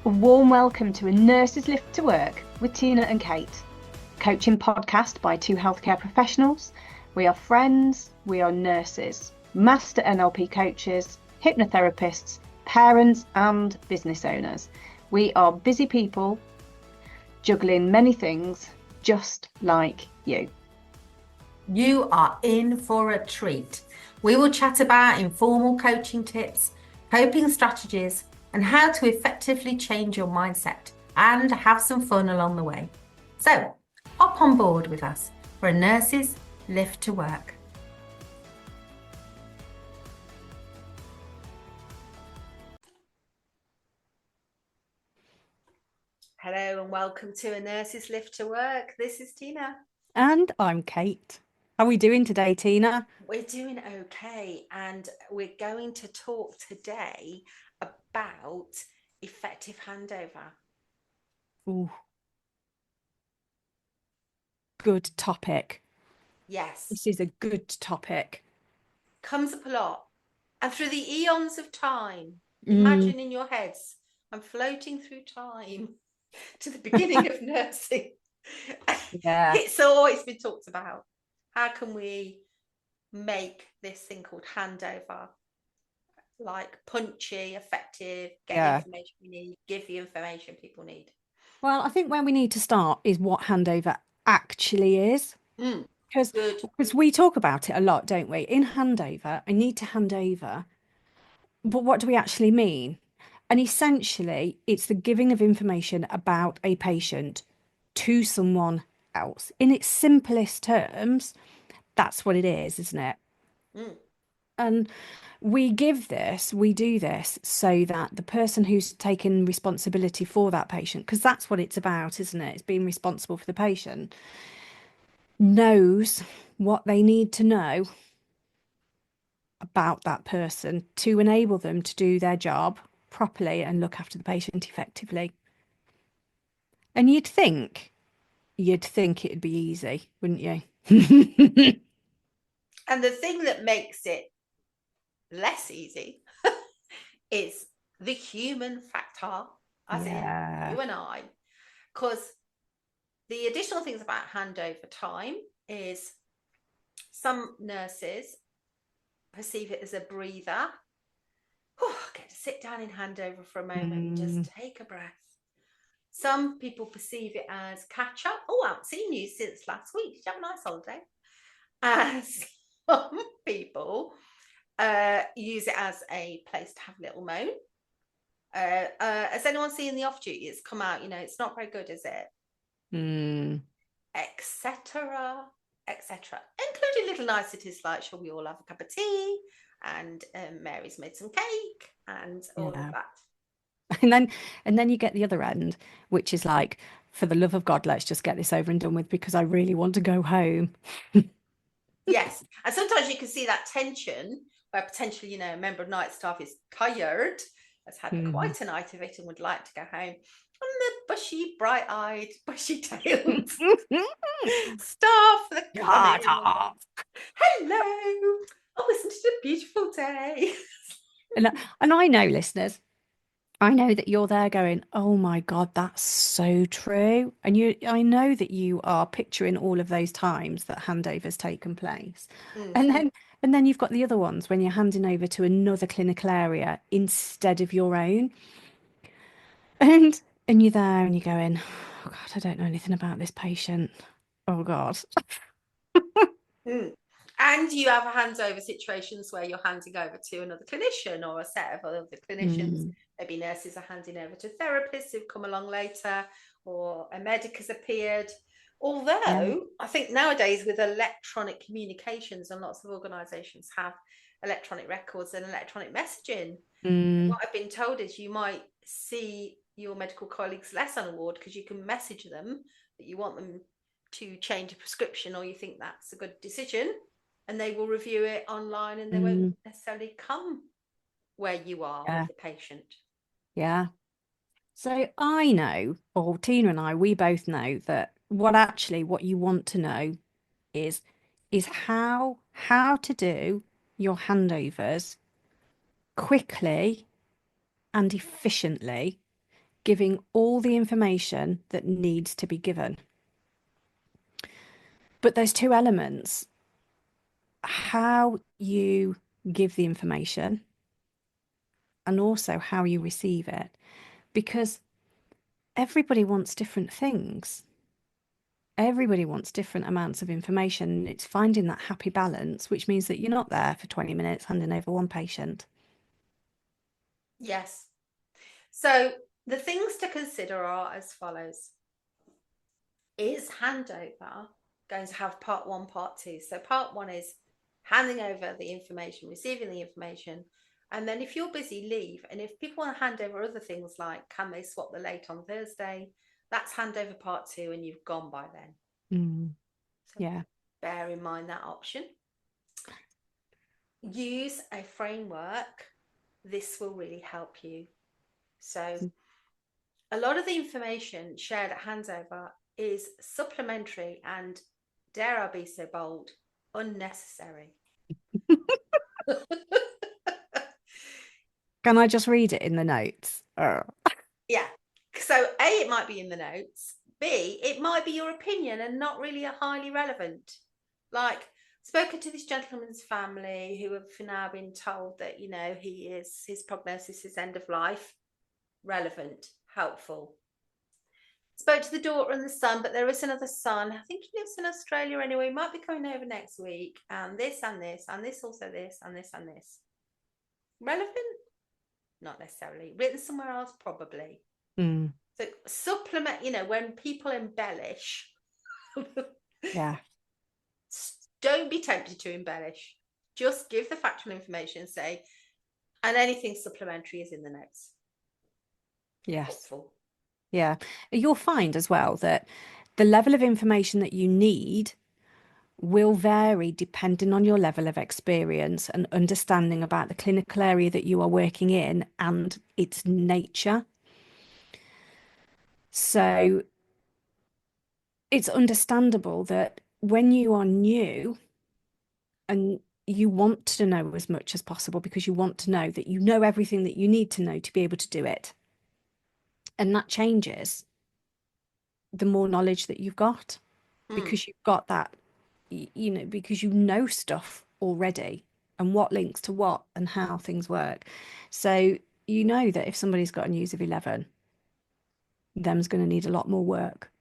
A warm welcome to A Nurse's Lift to Work with Tina and Kate, coaching podcast by two healthcare professionals. We are friends, we are nurses, master NLP coaches, hypnotherapists, parents and business owners. We are busy people juggling many things just like you. You are in for a treat. We will chat about informal coaching tips, coping strategies, and how to effectively change your mindset and have some fun along the way. So, hop on board with us for A Nurse's Lift to Work. Hello and welcome to A Nurse's Lift to Work. This is Tina. And I'm Kate. How are we doing today, Tina? We're doing okay, and we're going to talk today about effective handover. Ooh. Good topic. Yes. This is a good topic. Comes up a lot. And through the eons of time, imagine in your heads, I'm floating through time to the beginning of nursing. Yeah. It's always been talked about. How can we make this thing called handover like punchy, effective, get the information we need, give the information people need? Well, I think where we need to start is what handover actually is. Because we talk about it a lot, don't we? In handover, I need to hand over. But what do we actually mean? And essentially, it's the giving of information about a patient to someone else. In its simplest terms, that's what it is, isn't it? And we do this so that the person who's taken responsibility for that patient, because that's what it's about, isn't it? It's being responsible for the patient, knows what they need to know about that person to enable them to do their job properly and look after the patient effectively. And you'd think it'd be easy, wouldn't you? And the thing that makes it less easy is the human factor, as in you and I. Because the additional things about handover time is some nurses perceive it as a breather. Get to sit down in handover for a moment and just take a breath. Some people perceive it as catch up. I haven't seen you since last week. Did you have a nice holiday? And some people use it as a place to have a little moan. Has anyone seen the off duty? It's come out, it's not very good, is it? Etc. Including little niceties like, shall we all have a cup of tea? And Mary's made some cake and all of that. And then you get the other end, which is like, for the love of God, let's just get this over and done with because I really want to go home. Yes. And sometimes you can see that tension where potentially, a member of night staff is tired, has had quite a night of it and would like to go home. And the bushy, bright-eyed, bushy-tailed staff that come in. Hello. Oh, isn't it a beautiful day? And I know, listeners, I know that you're there going, oh my God, that's so true. And I know that you are picturing all of those times that handover's taken place. And then you've got the other ones when you're handing over to another clinical area instead of your own. And you're there and you're going, oh God, I don't know anything about this patient. Oh God. And you have handover situations where you're handing over to another clinician or a set of other clinicians. Maybe nurses are handing over to therapists who've come along later, or a medic has appeared. Although I think nowadays with electronic communications, and lots of organisations have electronic records and electronic messaging. What I've been told is you might see your medical colleagues less on a ward because you can message them that you want them to change a prescription or you think that's a good decision, and they will review it online and they won't necessarily come where you are with the patient. Yeah. So I know, or Tina and I, we both know that what you want to know is how to do your handovers quickly and efficiently giving all the information that needs to be given. But there's two elements: how you give the information and also how you receive it, because everybody wants different things. Everybody wants different amounts of information. It's finding that happy balance, which means that you're not there for 20 minutes handing over one patient. Yes. So the things to consider are as follows. Is handover going to have part one, part two? So part one is handing over the information, receiving the information. And then if you're busy, leave. And if people want to hand over other things like, can they swap the late on Thursday? That's handover part two, and you've gone by then. So yeah. Bear in mind that option. Use a framework. This will really help you. So a lot of the information shared at handover is supplementary and, dare I be so bold, unnecessary. Can I just read it in the notes? Yeah. So A, it might be in the notes. B, it might be your opinion and not really a highly relevant. Like, spoken to this gentleman's family who have now been told that, you know, his prognosis is end of life. Relevant, helpful. Spoke to the daughter and the son, but there is another son. I think he lives in Australia anyway. He might be coming over next week. And this and this, and this also this, and this and this. Relevant? Not necessarily. Written somewhere else? Probably. So supplement, you know, when people embellish. Yeah. Don't be tempted to embellish. Just give the factual information, say, and anything supplementary is in the notes. Yes. Helpful. Yeah. You'll find as well that the level of information that you need will vary depending on your level of experience and understanding about the clinical area that you are working in and its nature. So it's understandable that when you are new and you want to know as much as possible because you want to know that you know everything that you need to know to be able to do it. And that changes the more knowledge that you've got, because you've got that, you know, because you know stuff already and what links to what and how things work. So you know that if somebody's got a news of 11, them's going to need a lot more work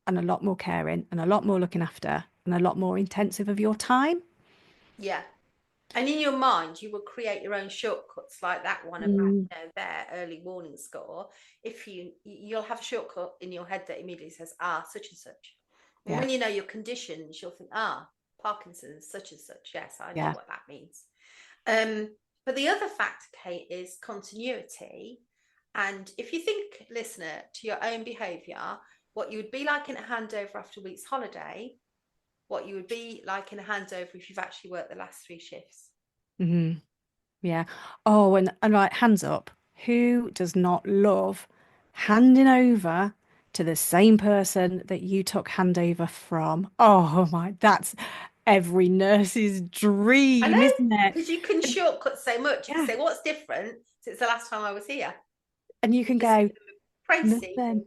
and a lot more caring and a lot more looking after and a lot more intensive of your time. Yeah. And in your mind, you will create your own shortcuts, like that one about, you know, their early warning score. If you'll have a shortcut in your head that immediately says, such and such. And when you know your conditions, you'll think, Parkinson's, such and such. Yes, I know what that means. But the other factor, Kate, is continuity. And if you think, listener, to your own behaviour, what you would be like in a handover after a week's holiday, what you would be like in a handover if you've actually worked the last 3 shifts. Yeah. Oh, and like, hands up, who does not love handing over to the same person that you took handover from? Oh my, that's every nurse's dream, isn't it? Because you can shortcut so much. You can say, what's different since the last time I was here? And you can go, nothing.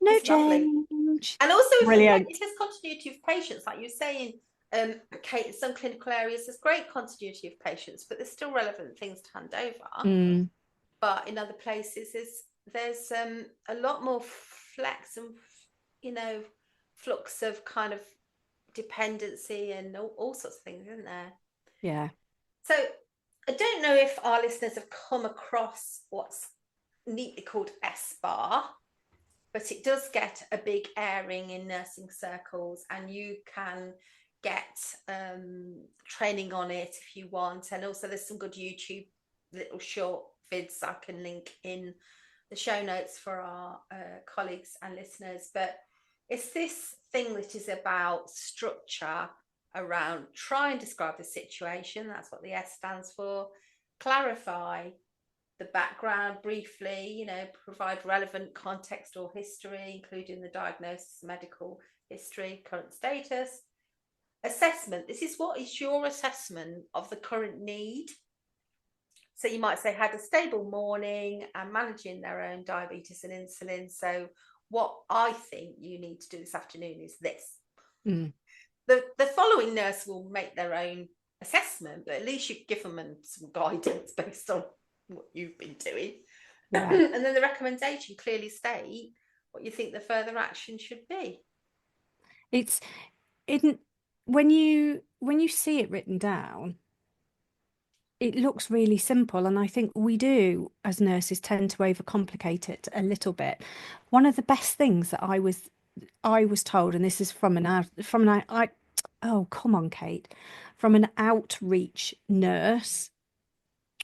No change. And also, brilliant. It has continuity of patients, like you're saying, Kate, in some clinical areas, there's great continuity of patients, but there's still relevant things to hand over. But in other places, there's a lot more flex and, you know, flux of kind of dependency and all sorts of things, isn't there? Yeah. So I don't know if our listeners have come across what's neatly called SBAR, but it does get a big airing in nursing circles, and you can get training on it if you want. And also there's some good YouTube little short vids I can link in the show notes for our colleagues and listeners. But it's this thing that is about structure around try and describe the situation. That's what the S stands for. Clarify the background briefly, you know, provide relevant context or history, including the diagnosis, medical history, current status. Assessment. This is what is your assessment of the current need. So you might say had a stable morning and managing their own diabetes and insulin. So what I think you need to do this afternoon is this. The following nurse will make their own assessment, but at least you give them some guidance based on what you've been doing. Yeah. And then the recommendation clearly state what you think the further action should be. It's when you see it written down, it looks really simple, and I think we do as nurses tend to overcomplicate it a little bit. One of the best things that I was told, and this is from an outreach nurse,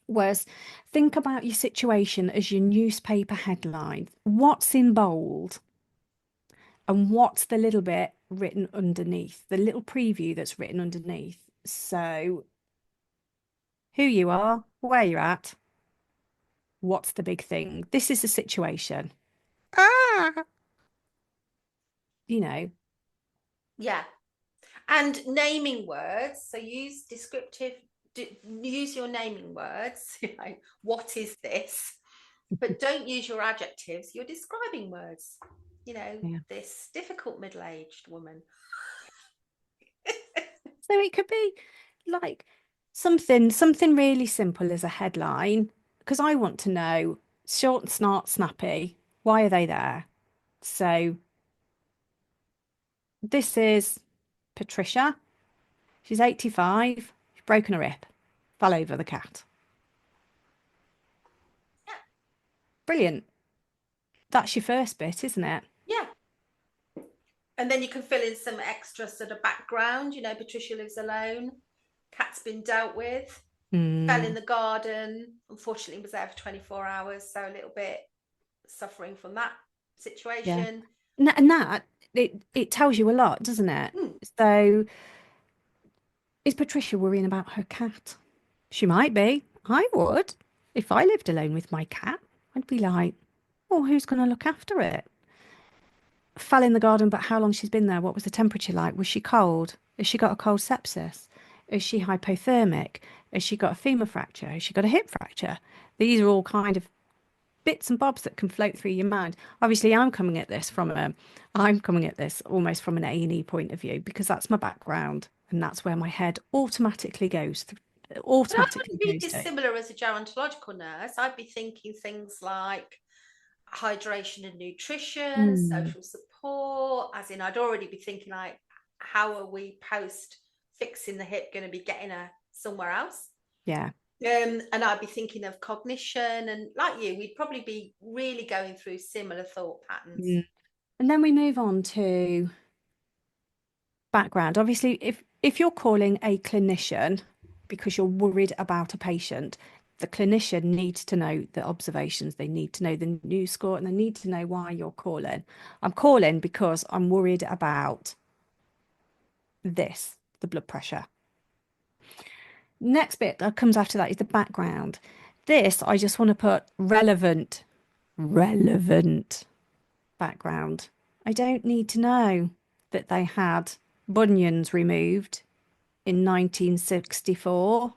was think about your situation as your newspaper headline. What's in bold? And what's the little bit written underneath? The little preview that's written underneath. So who you are, where you're at, what's the big thing? This is the situation. You know. Yeah. And naming words. So use use your naming words. You know, what is this? But don't use your adjectives, your describing words. You know, this difficult middle-aged woman. So it could be like something really simple as a headline, because I want to know, short, snart, snappy, why are they there? So this is Patricia. She's 85. She's broken her hip. Fell over the cat. Yeah. Brilliant. That's your first bit, isn't it? Yeah. And then you can fill in some extra sort of background. You know, Patricia lives alone. Cat's been dealt with. Fell in the garden. Unfortunately, was there for 24 hours. So a little bit suffering from that situation. Yeah. And that, it tells you a lot, doesn't it? So is Patricia worrying about her cat? She might be. I would. If I lived alone with my cat, I'd be like, oh, who's going to look after it? Fell in the garden, but how long she's been there? What was the temperature like? Was she cold? Has she got a cold sepsis? Is she hypothermic? Has she got a femur fracture? Has she got a hip fracture? These are all kind of bits and bobs that can float through your mind. Obviously, I'm coming at this almost from an A&E point of view, because that's my background and that's where my head automatically goes. But I would be dissimilar as a gerontological nurse. I'd be thinking things like hydration and nutrition, social support, as in I'd already be thinking like, how are we post fixing the hip going to be getting her somewhere else? Yeah. And I'd be thinking of cognition, and like you, we'd probably be really going through similar thought patterns. And then we move on to background. Obviously, if you're calling a clinician because you're worried about a patient, the clinician needs to know the observations, they need to know the news score, and they need to know why you're calling. I'm calling because I'm worried about this, the blood pressure. Next bit that comes after that is the background. This, I just want to put relevant background. I don't need to know that they had bunions removed in 1964.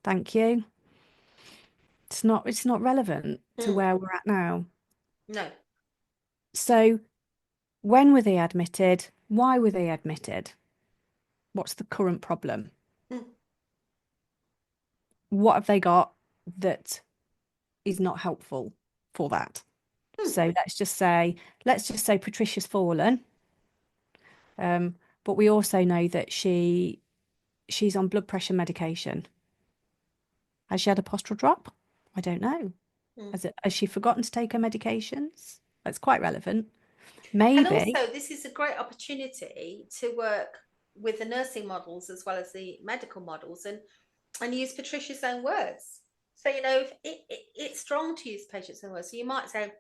Thank you. It's not relevant to where we're at now. No. So when were they admitted? Why were they admitted? What's the current problem? What have they got that is not helpful for that? So let's just say Patricia's fallen. But we also know that she's on blood pressure medication. Has she had a postural drop? I don't know. Has she forgotten to take her medications? That's quite relevant. Maybe. And also, this is a great opportunity to work with the nursing models as well as the medical models, and use Patricia's own words. So, you know, it's strong to use patients' own words. So you might say,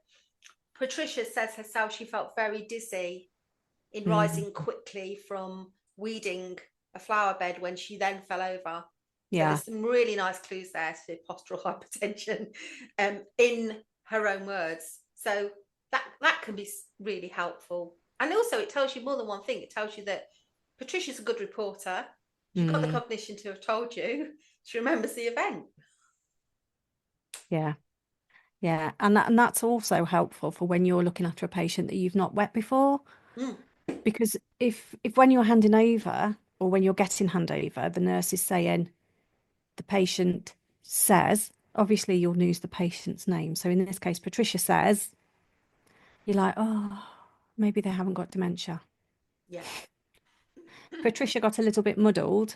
Patricia says herself she felt very dizzy in rising quickly from weeding a flower bed when she then fell over. So there's some really nice clues there to postural hypertension in her own words. So that can be really helpful. And also it tells you more than one thing. It tells you that Patricia's a good reporter. She's got the cognition to have told you. She remembers the event. Yeah. Yeah. And that's also helpful for when you're looking after a patient that you've not met before. Because if when you're handing over or when you're getting handover, the nurse is saying the patient says, obviously you'll use the patient's name. So in this case, Patricia says, you're like, oh, maybe they haven't got dementia. Yeah. Patricia got a little bit muddled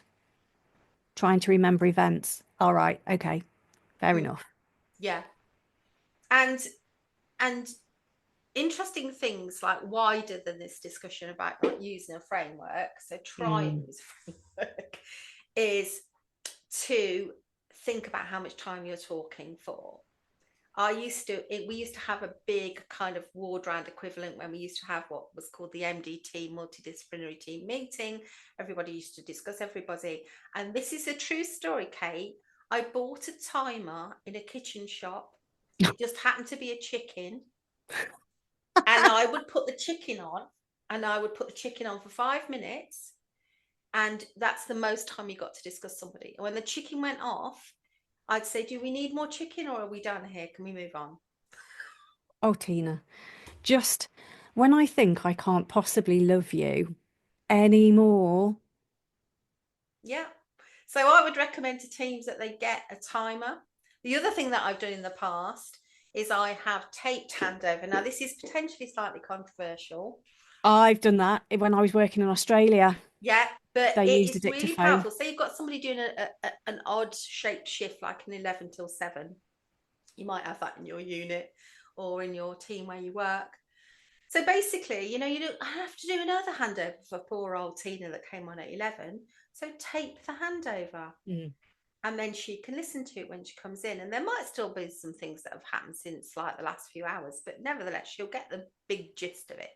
trying to remember events. All right, okay, fair enough. Yeah. And interesting things like wider than this discussion about like using a framework, so try and use a framework, is to think about how much time you're talking for. We used to have a big kind of ward round equivalent when we used to have what was called the MDT, multidisciplinary team meeting. Everybody used to discuss everybody. And this is a true story, Kate. I bought a timer in a kitchen shop. It just happened to be a chicken. And I would put the chicken on, for 5 minutes. And that's the most time you got to discuss somebody. And when the chicken went off, I'd say, do we need more chicken or are we done here? Can we move on? Oh, Tina, just when I think I can't possibly love you anymore. Yeah. So I would recommend to teams that they get a timer. The other thing that I've done in the past is I have taped handover. Now, this is potentially slightly controversial. I've done that when I was working in Australia. Yeah, but they it used is a really dictaphone. powerful. So you've got somebody doing an odd shaped shift, like an 11 till 7. You might have that in your unit or in your team where you work. So basically, you don't have to do another handover for poor old Tina that came on at 11. So tape the handover. And then she can listen to it when she comes in. And there might still be some things that have happened since like the last few hours, but nevertheless, she'll get the big gist of it.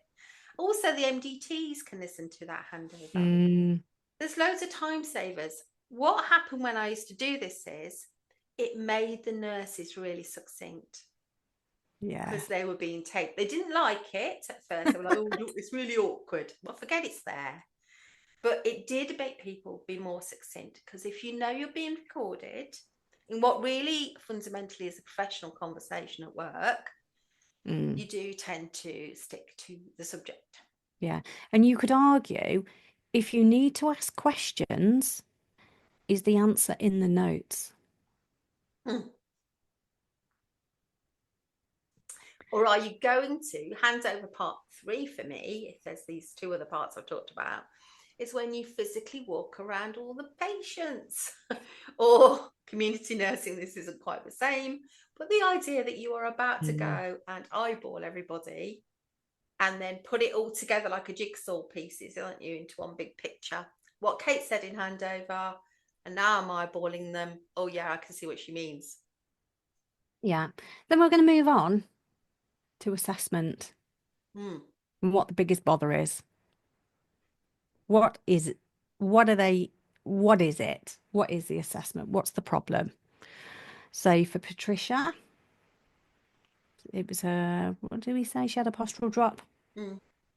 Also, the MDTs can listen to that handover. There's loads of time savers. What happened when I used to do this is it made the nurses really succinct. Yeah. Because they were being taped. They didn't like it at first. They were like, oh, it's really awkward. Well, forget it's there. But it did make people be more succinct, because if you know you're being recorded in what really fundamentally is a professional conversation at work, you do tend to stick to the subject. Yeah. And you could argue, if you need to ask questions, is the answer in the notes? Or are you going to handover part 3 for me, if there's these 2 other parts I've talked about, is when you physically walk around all the patients. Or community nursing, this isn't quite the same, but the idea that you are about to go and eyeball everybody and then put it all together like a jigsaw pieces, aren't you, into one big picture. What Kate said in handover, and now I'm eyeballing them. Oh yeah, I can see what she means. Yeah. Then we're going to move on to assessment and what the biggest bother is. What is it? What are they? What is it? What is the assessment? What's the problem? So for Patricia, it was what did we say? She had a postural drop,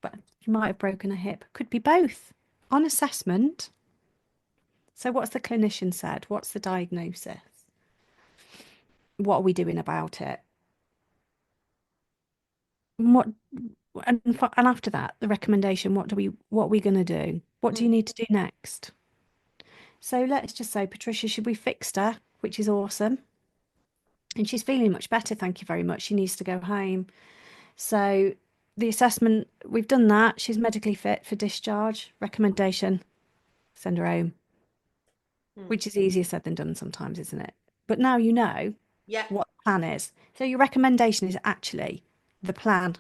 but she might have broken a hip. Could be both on assessment. So what's the clinician said? What's the diagnosis? What are we doing about it? And after that, the recommendation, what are we going to do? What do you need to do next? So let's just say, Patricia, we fixed her, which is awesome. And she's feeling much better, thank you very much. She needs to go home. So the assessment, we've done that. She's medically fit for discharge. Recommendation, send her home. Which is easier said than done sometimes, isn't it? But now you know what the plan is. So your recommendation is actually the plan.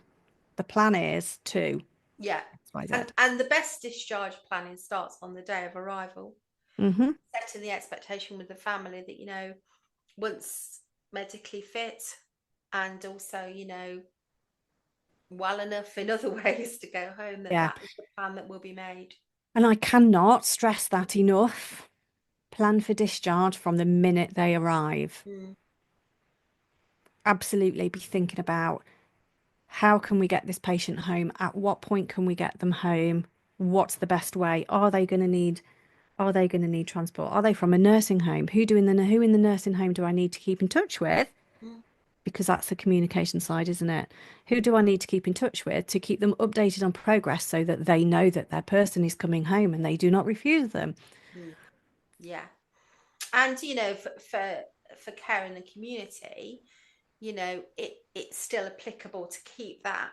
The plan is to and the best discharge planning starts on the day of arrival. Setting the expectation with the family that once medically fit and also well enough in other ways to go home, that is the plan that will be made. And I cannot stress that enough. Plan for discharge from the minute they arrive. Absolutely be thinking about, how can we get this patient home? At what point can we get them home? What's the best way? Are they going to need transport? Are they from a nursing home? Who in the nursing home do I need to keep in touch with because that's the communication side, isn't it? Who do I need to keep in touch with to keep them updated on progress so that they know that their person is coming home and they do not refuse them? Yeah. And, you know, for care in the community, you know, it's still applicable to keep that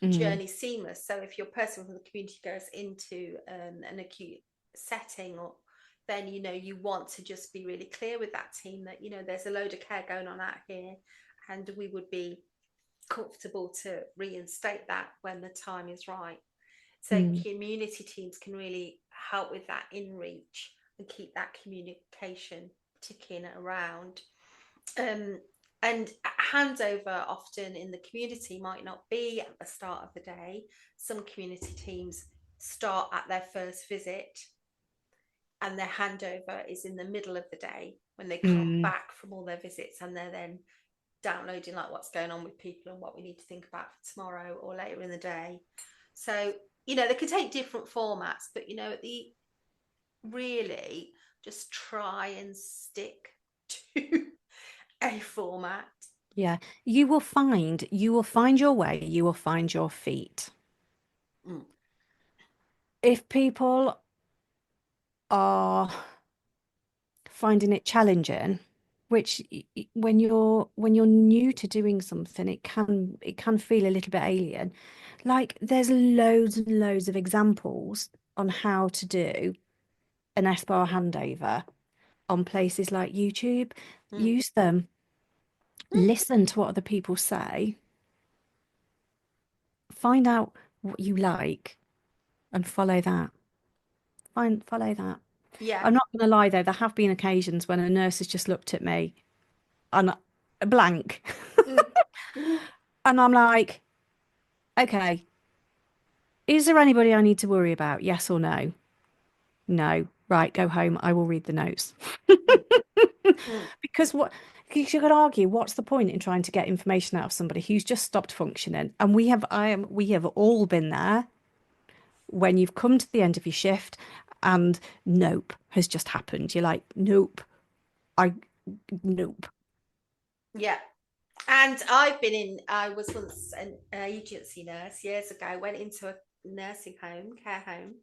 journey seamless. So if your person from the community goes into an acute setting, or then, you know, you want to just be really clear with that team that, you know, there's a load of care going on out here, and we would be comfortable to reinstate that when the time is right. So community teams can really help with that in reach and keep that communication ticking around. And handover often in the community might not be at the start of the day. Some community teams start at their first visit, and their handover is in the middle of the day when they come back from all their visits, and they're then downloading like what's going on with people and what we need to think about for tomorrow or later in the day. So, you know, they could take different formats, but, you know, really just try and stick to a format. Yeah, you will find your way, you will find your feet. If people are finding it challenging, which when you're new to doing something, it can feel a little bit alien. Like, there's loads and loads of examples on how to do an SBAR handover on places like YouTube. Use them. Listen to what other people say. Find out what you like and follow that. Follow that. Yeah. I'm not going to lie, though, there have been occasions when a nurse has just looked at me and a blank. And I'm like, okay, is there anybody I need to worry about? Yes or no? No. Right, go home. I will read the notes. Because you could argue, what's the point in trying to get information out of somebody who's just stopped functioning? And we have all been there when you've come to the end of your shift and nope has just happened. You're like, nope. Nope. Yeah. And I was once an agency nurse years ago, went into a nursing home, care home,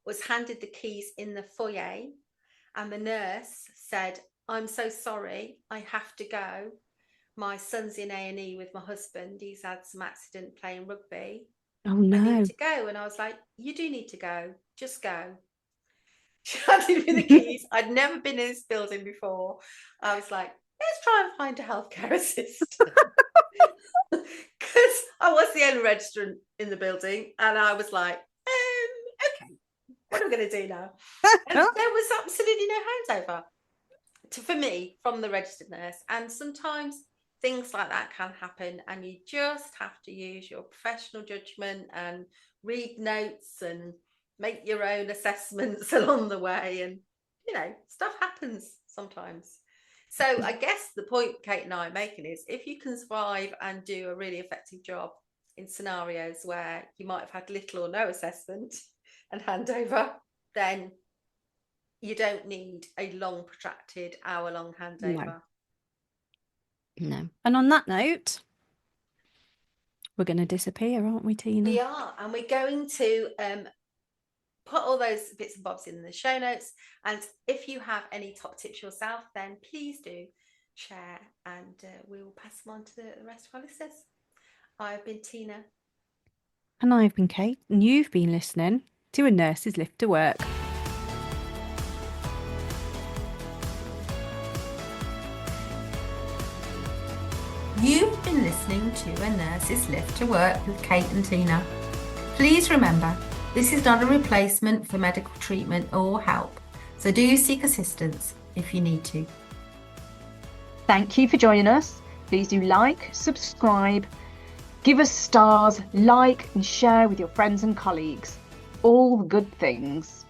was handed the keys in the foyer, and the nurse said, "I'm so sorry, I have to go. My son's in A&E with my husband. He's had some accident playing rugby. Oh no. I need to go." And I was like, "You do need to go. Just go." She handed me the keys. I'd never been in this building before. I was like, let's try and find a healthcare assistant. Because I was the only registrant in the building, and I was like, okay, what am I going to do now? And there was absolutely no handover for me from the registered nurse. And sometimes things like that can happen, and you just have to use your professional judgment and read notes and make your own assessments along the way. And, you know, stuff happens sometimes. So I guess the point Kate and I are making is, if you can survive and do a really effective job in scenarios where you might have had little or no assessment and handover, then you don't need a long, protracted, hour-long handover. No. And on that note, we're going to disappear, aren't we, Tina? We are. And we're going to put all those bits and bobs in the show notes. And if you have any top tips yourself, then please do share, and we will pass them on to the rest of our listeners. I've been Tina. And I've been Kate. And you've been listening to A Nurse's Lift to Work. You've been listening to A Nurse's Lift to Work with Kate and Tina. Please remember, this is not a replacement for medical treatment or help, so do seek assistance if you need to. Thank you for joining us. Please do like, subscribe, give us stars, like and share with your friends and colleagues. All the good things.